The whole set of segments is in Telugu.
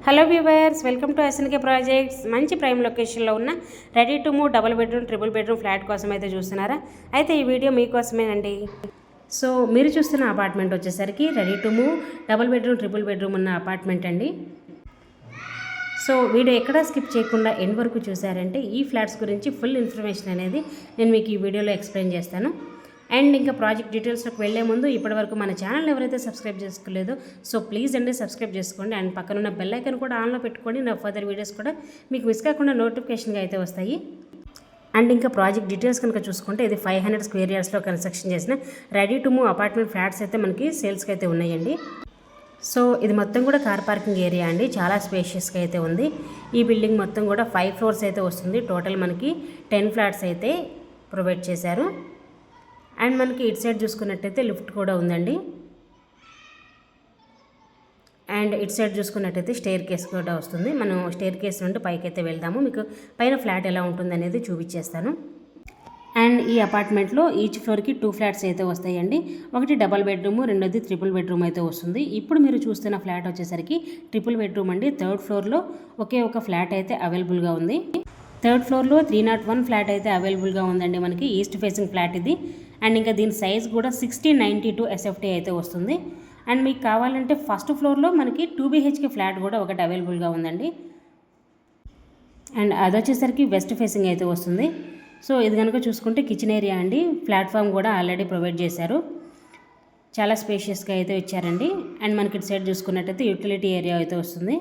Hello viewers, welcome to SNK projects. మంచి ప్రైమ్ లొకేషన్లో ఉన్న ready to move double bedroom triple bedroom flat కోసం అయితే చూస్తున్నారా? అయితే ఈ వీడియో మీకోసమేనండి. సో మీరు చూస్తున్న అపార్ట్మెంట్ వచ్చేసరికి ready to move double bedroom triple bedroom ఉన్న అపార్ట్మెంట్ అండి. సో వీడియో ఎక్కడా స్కిప్ చేయకుండా ఎండ్ వరకు చూసారంటే ఈ ఫ్లాట్స్ గురించి ఫుల్ ఇన్ఫర్మేషన్ అనేది నేను మీకు ఈ వీడియోలో ఎక్స్ప్లెయిన్ చేస్తాను. అండ్ ఇంకా ప్రాజెక్ట్ డీటెయిల్స్లోకి వెళ్లే ముందు ఇప్పటివరకు మన ఛానల్ ఎవరైతే సబ్స్క్రైబ్ చేసుకోలేదో సో ప్లీజ్ అండి సబ్స్క్రైబ్ చేసుకోండి. అండ్ పక్కన ఉన్న బెల్ ఐకాన్ కూడా ఆన్లో పెట్టుకోండి. నా ఫర్దర్ వీడియోస్ కూడా మీకు మిస్ కాకుండా నోటిఫికేషన్గా అయితే వస్తాయి. అండ్ ఇంకా ప్రాజెక్ట్ డీటెయిల్స్ కనుక చూసుకుంటే ఇది 500 స్క్వేర్ యార్డ్స్లో కన్స్ట్రక్షన్ చేసిన ready to move apartment flats అయితే మనకి సేల్స్కి అయితే ఉన్నాయండి. సో ఇది మొత్తం కూడా కార్ పార్కింగ్ ఏరియా అండి. చాలా స్పేషియస్గా అయితే ఉంది. ఈ బిల్డింగ్ మొత్తం కూడా 5 ఫ్లోర్స్ అయితే వస్తుంది. టోటల్ మనకి 10 ఫ్లాట్స్ అయితే ప్రొవైడ్ చేశారు. అండ్ మనకి ఇటు సైడ్ చూసుకున్నట్టయితే లిఫ్ట్ కూడా ఉందండి. అండ్ ఇటు సైడ్ చూసుకున్నట్టయితే స్టేర్ కేస్ కూడా వస్తుంది. మనం స్టేర్ కేస్ నుండి పైకి అయితే వెళ్దాము. మీకు పైన ఫ్లాట్ ఎలా ఉంటుంది అనేది చూపించేస్తాను. అండ్ ఈ అపార్ట్మెంట్లో ఈచ్ ఫ్లోర్కి 2 ఫ్లాట్స్ అయితే వస్తాయండి. ఒకటి డబల్ బెడ్రూమ్, రెండోది ట్రిపుల్ బెడ్రూమ్ అయితే వస్తుంది. ఇప్పుడు మీరు చూస్తున్న ఫ్లాట్ వచ్చేసరికి ట్రిపుల్ బెడ్రూమ్ అండి. థర్డ్ ఫ్లోర్లో ఒకే ఒక ఫ్లాట్ అయితే అవైలబుల్గా ఉంది. థర్డ్ ఫ్లోర్లో 301 ఫ్లాట్ అయితే అవైలబుల్గా ఉందండి. మనకి ఈస్ట్ ఫేసింగ్ ఫ్లాట్ ఇది. అండ్ ఇంకా దీని సైజ్ కూడా 1692 SFT అయితే వస్తుంది. అండ్ మీకు కావాలంటే ఫస్ట్ ఫ్లోర్లో మనకి 2 BHK ఫ్లాట్ కూడా ఒకటి అవైలబుల్గా ఉందండి. అండ్ అది వచ్చేసరికి వెస్ట్ ఫేసింగ్ అయితే వస్తుంది. సో ఇది కనుక చూసుకుంటే కిచెన్ ఏరియా అండి. ప్లాట్ఫామ్ కూడా ఆల్రెడీ ప్రొవైడ్ చేశారు. చాలా స్పేషియస్గా అయితే ఇచ్చారండి. అండ్ మనకి ఇటు సైడ్ చూసుకున్నట్టయితే యూటిలిటీ ఏరియా అయితే వస్తుంది.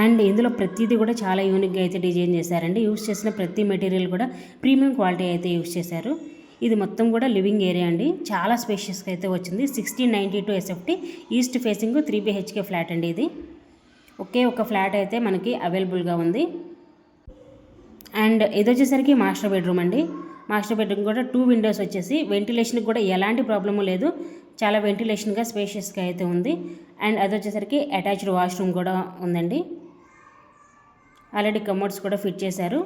అండ్ ఇందులో ప్రతిదీ కూడా చాలా యూనిక్గా అయితే డిజైన్ చేశారండి. యూస్ చేసిన ప్రతి మెటీరియల్ కూడా ప్రీమియం క్వాలిటీ అయితే యూస్ చేశారు. ఇది మొత్తం కూడా లివింగ్ ఏరియా అండి. చాలా స్పేషియస్గా అయితే వచ్చింది. 1692 SFT east facing 3 BHK flat అండి. ఇది ఒకే ఒక ఫ్లాట్ అయితే మనకి అవైలబుల్గా ఉంది. అండ్ ఇది వచ్చేసరికి మాస్టర్ బెడ్రూమ్ అండి. మాస్టర్ బెడ్రూమ్ కూడా 2 విండోస్ వచ్చేసి వెంటిలేషన్కి కూడా ఎలాంటి ప్రాబ్లము లేదు. చాలా వెంటిలేషన్గా స్పేషియస్గా అయితే ఉంది. అండ్ అది వచ్చేసరికి అటాచ్డ్ వాష్రూమ్ కూడా ఉందండి. ఆల్రెడీ కమోడ్స్ కూడా ఫిట్ చేశారు.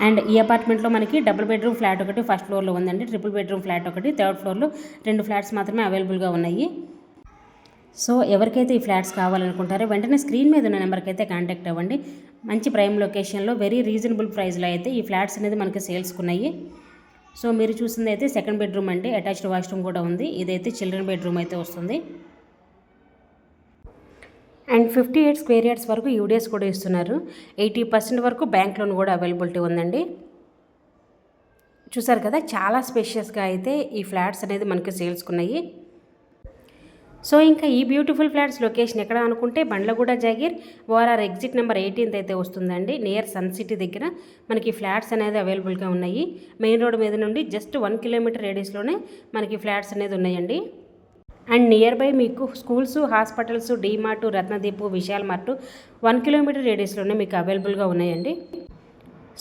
అండ్ ఈ అపార్ట్మెంట్లో మనకి డబుల్ బెడ్రూమ్ ఫ్లాట్ ఒకటి ఫస్ట్ ఫ్లోర్లో ఉందండి. ట్రిపుల్ బెడ్రూమ్ ఫ్లాట్ ఒకటి థర్డ్ ఫ్లోర్లో 2 ఫ్లాట్స్ మాత్రమే అవైలబుల్గా ఉన్నాయి. సో ఎవరికైతే ఈ ఫ్లాట్స్ కావాలనుకుంటారో వెంటనే స్క్రీన్ మీద ఉన్న నెంబర్కి అయితే కాంటాక్ట్ అవ్వండి. మంచి ప్రైమ్ లొకేషన్లో వెరీ రీజనబుల్ ప్రైస్లో అయితే ఈ ఫ్లాట్స్ అనేది మనకి సేల్స్కున్నాయి. సో మీరు చూసింది అయితే సెకండ్ బెడ్రూమ్ అండి. అటాచ్డ్ వాష్రూమ్ కూడా ఉంది. ఇదైతే చిల్డ్రన్ బెడ్రూమ్ అయితే వస్తుంది. అండ్ 58 స్క్వేర్ యార్డ్స్ వరకు యూడిఎస్ కూడా ఇస్తున్నారు. 80% వరకు బ్యాంక్ లోన్ కూడా అవైలబిలిటీ ఉందండి. చూసారు కదా, చాలా స్పేషియస్గా అయితే ఈ ఫ్లాట్స్ అనేది మనకి సేల్స్కున్నాయి. సో ఇంకా ఈ బ్యూటిఫుల్ ఫ్లాట్స్ లొకేషన్ ఎక్కడ అనుకుంటే Bandlaguda jagir ORR exit number 18 అయితే వస్తుందండి. నియర్ సన్ సిటీ దగ్గర మనకి ఫ్లాట్స్ అనేది అవైలబుల్గా ఉన్నాయి. మెయిన్ రోడ్ మీద నుండి జస్ట్ 1 కిలోమీటర్ రేడియస్లోనే మనకి ఫ్లాట్స్ అనేది ఉన్నాయండి. అండ్ నియర్ బై మీకు schools, hospitals, DMart, Ratnadeep, Vishal Mart 1 kilometre రేడియస్లోనే మీకు అవైలబుల్గా ఉన్నాయండి.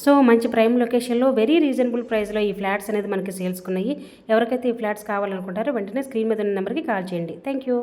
సో మంచి ప్రైమ్ లొకేషన్లో వెరీ రీజనబుల్ ప్రైస్లో ఈ ఫ్లాట్స్ అనేది మనకి సేల్స్కున్నాయి. ఎవరికైతే ఈ ఫ్లాట్స్ కావాలనుకుంటారో వెంటనే స్క్రీన్ మీద ఉన్న నెంబర్కి కాల్ చేయండి. Thank you.